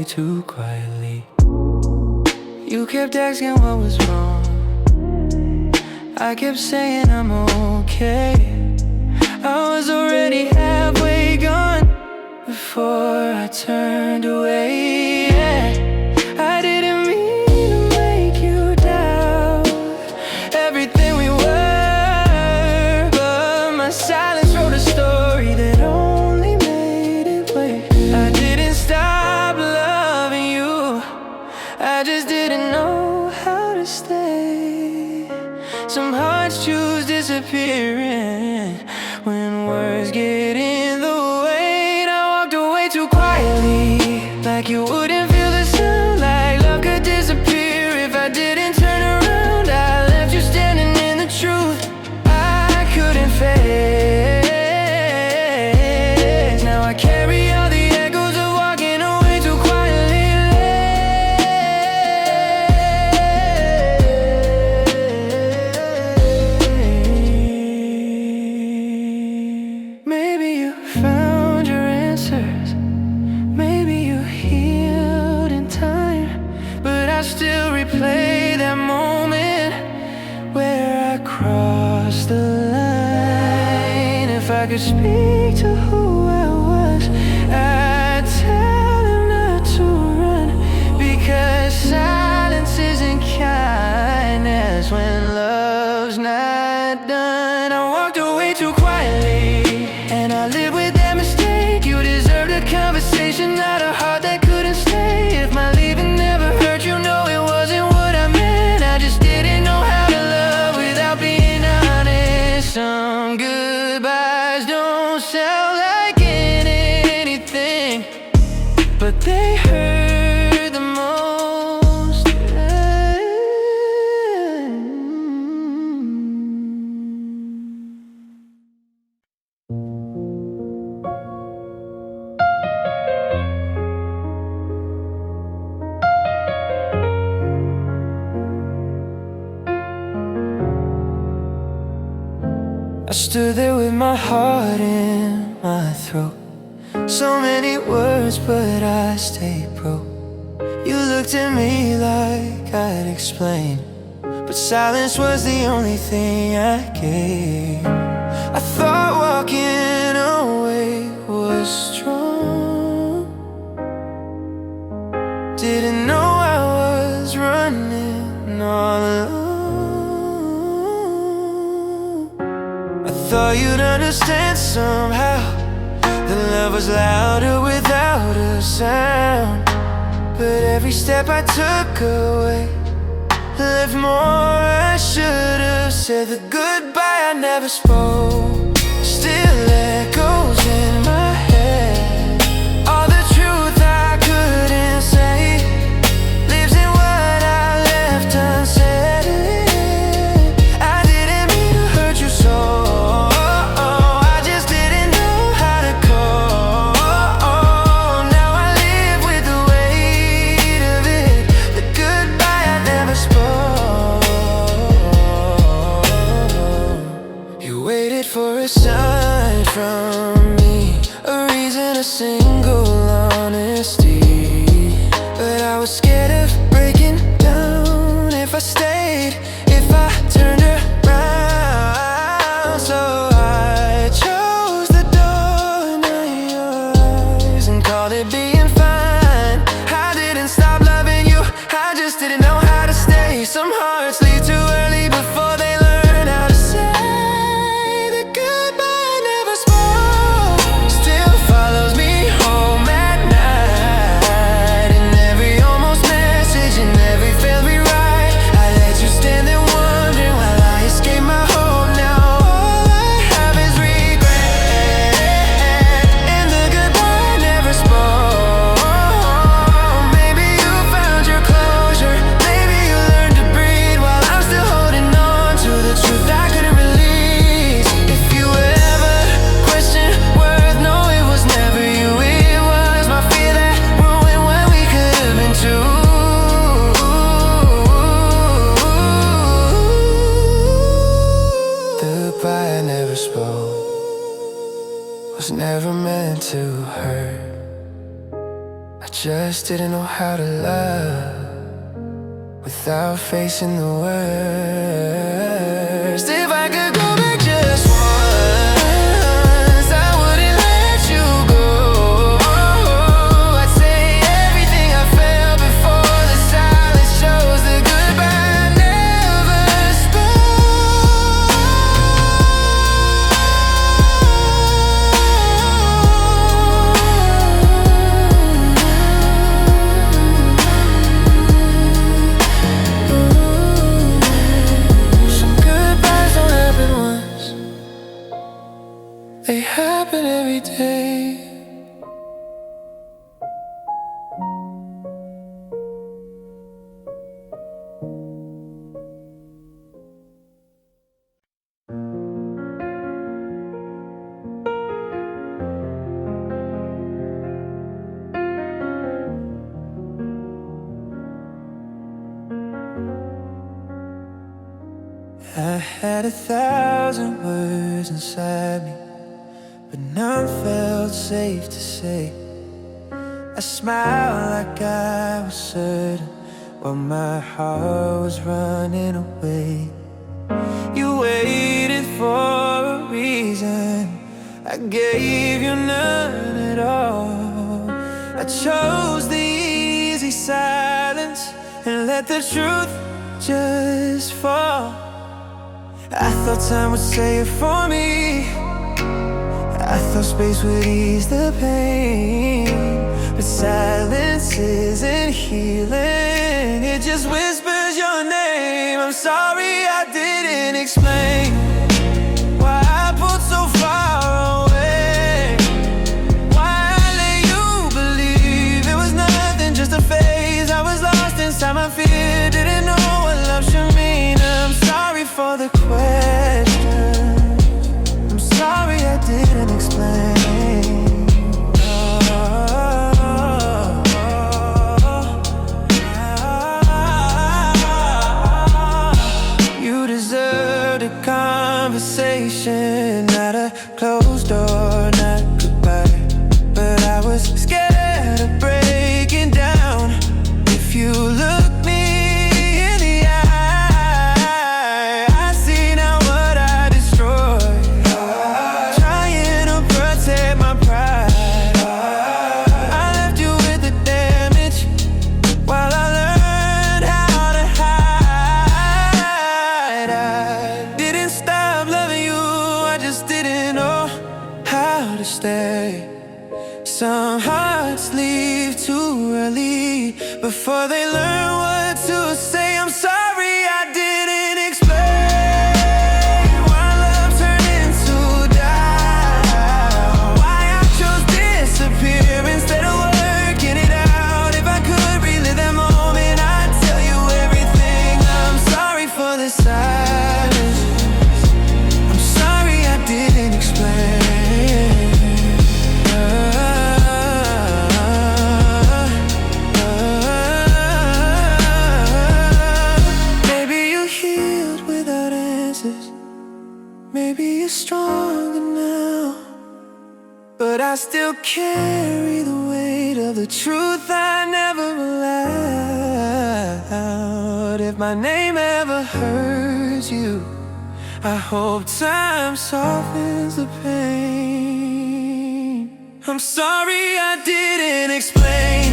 too quietly. You kept asking what was wrong, I kept saying I'm okay. I was already halfway gone before I turned away. Yeah, I didn't mean to make you doubt everything we were, but my silence wrote a story that only made it wait. I didn't stop loving you, I just didn't know how to stay. Some hearts choose disappearing when words get in the way. I walked away too quietly, like you wouldn't feel the sound, like love could disappear if I didn't turn around. I left you standing in the truth I couldn't face. Now I carry all the echoes of walking away too quietly. Maybe you found your answers, maybe you healed in time, but I still replay that moment where I crossed the line. If I could speak to who I was, I'd tell him not to run, because silence isn't kindness when love's not done. I walked away too quietly, and I live with that mistake. You deserved a conversation, not a heart that couldn't stay. If my leaving never hurt, you know it wasn't what I meant. I just didn't know how to love without being honest. Some goodbyes don't sound like anything, but they hurt the most. I stood there with my heart in my throat, so many words, but I stayed broke. You looked at me like I'd explain, but silence was the only thing I gave. I thought walking away was strong, didn't know I was running all alone. I thought you'd understand somehow, that love was louder without a sound. But every step I took away left more I should have said. The goodbye I never spoke still echoes in my head. All the truth I couldn't say lives in what I left unsaid. I didn't mean to hurt you so, I just didn't know how to cope. Now I live with the weight of it, the goodbye I never spoke. You waited for a sign from me, a reason, a single honesty. But I was scared of breaking down if I stayed, if I turned around. So I chose the door, not yours, and called it being fine. I didn't stop loving you, I just didn't know how to stay. Some hearts leave too early before they learn how to say the goodbye I never spoke. Still follows me home at night, and every almost message and every failed rewrite. I let you stand there wondering while I escape my home. Now all I have is regret, and the goodbye I never spoke. Maybe you found your closure, maybe you learned to breathe, while I'm still holding on to the truth I couldn't release. If you ever question worth, no, it was never you, it was my fear that ruined what we could have been too. The goodbye I never spoke was never meant to hurt. I just didn't know how to love without facing the worst. If I could go back just once, I wouldn't let you go. I had 1,000 words inside me, but none felt safe to say. I smiled like I was certain, while my heart was running away. You waited for a reason, I gave you none at all. I chose the easy silence and let the truth just fall. I thought time would say it for me, I thought space would ease the pain. But silence isn't healing, it just whispers your name. I'm sorry I didn't explain why I pulled so far away, why I let you believe it was nothing, just a phase. I was lost inside my fear, didn't know what love should mean. I'm sorry for the question, I'm sorry I didn't explain. You deserved a conversation, not a closed door, not goodbye. But I was scared of breaking down. If you look me in the eye, I see now what I destroyed. Trying to protect my pride, I left you with the damage while I learned how to hide. I didn't stop loving you, I just didn't know how to stay. Some hearts leave too early before they learn what to say. I'm sorry I didn't explain why love turned into doubt, why I chose disappear instead of working it out. If I could relive that moment, I'd tell you everything. I'm sorry for the silence, I'm sorry I didn't explain. Maybe you healed without answers, maybe you're stronger now, but I still carry the weight of the truth I never allowed. If my name ever hurts you, I hope time softens the pain. I'm sorry I didn't explain,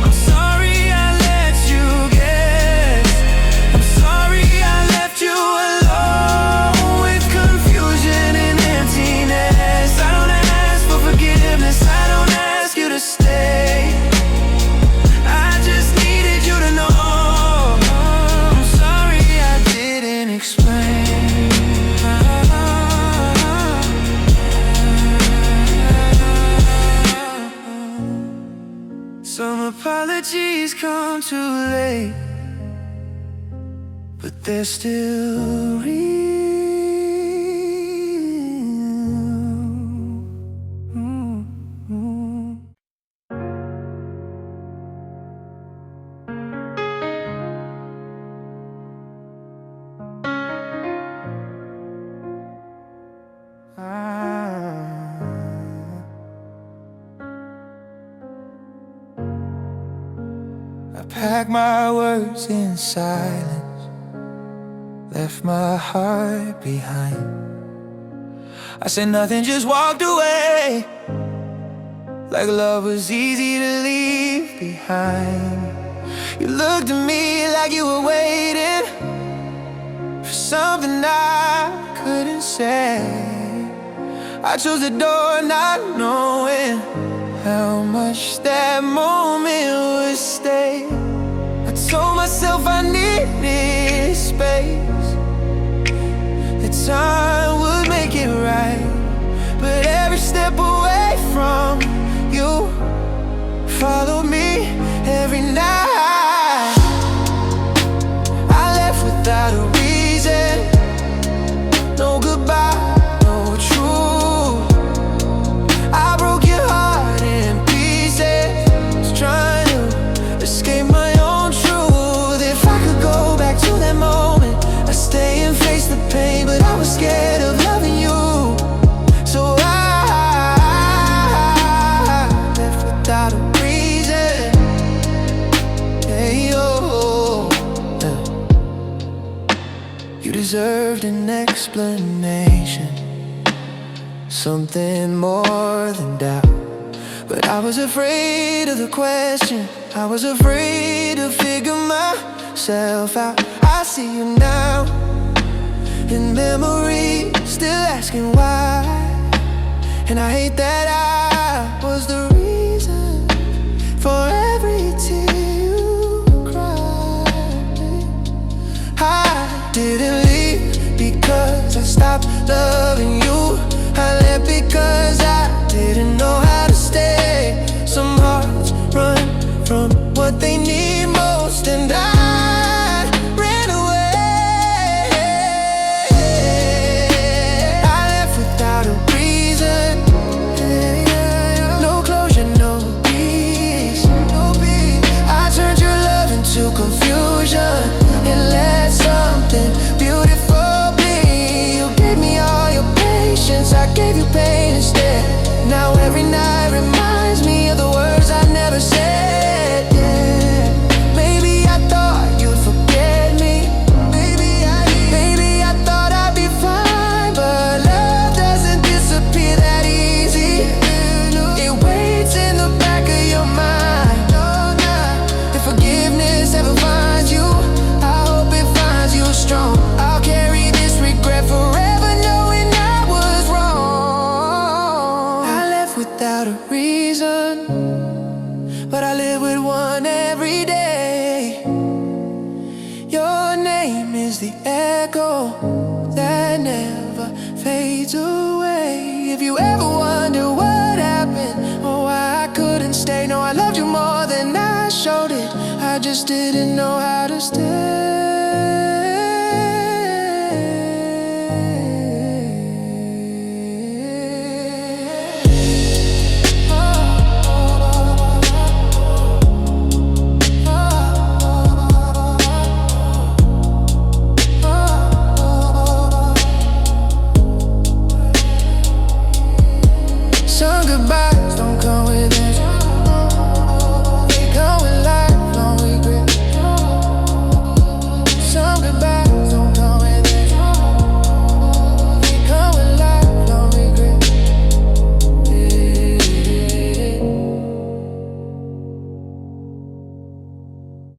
I'm sorry I let you guess, I'm sorry I left you alone with confusion and emptiness. I don't ask for forgiveness, I don't ask you to stay, I just needed you to know. I'm sorry I didn't explain. Some apologies come too late, but they're still real. I packed my words in silence, left my heart behind. I said nothing, just walked away, like love was easy to leave behind. You looked at me like you were waiting for something I couldn't say. I chose the door not knowing how much that moment would stay. I told myself I needed space, that time would make it right. But every step away from you followed me every night. I left without a reason, no goodbye, no truth. I broke your heart in pieces, trying to escape my own truth. If I could go back to that moment, I'd stay in Hey, oh, you deserved an explanation, something more than doubt. But I was afraid of the question, I was afraid to figure myself out. I see you now, in memory, still asking why. And I hate that I was the reason for every tear you cried. I didn't leave because I stopped loving you. I left because I didn't know how to stay. Some hearts run from what they need most, and I ran away. I left without a reason, no closure, no peace. I turned your love into confusion and let something beautiful be. You gave me all your patience, I gave you pain instead. Now every night reminds me of the words I never said. Yeah. Maybe I thought you'd forget me. Maybe I thought I'd be fine, but love doesn't disappear that easy. It waits in the back of your mind. If forgiveness ever finds you, I hope it finds you strong. I'll carry this regret forever, knowing I was wrong. I left without a reason, but I live with one every day. Your name is the echo that never fades away. If you ever wonder what happened or why I couldn't stay, no, I loved you more than I showed it. I just didn't know how to stay.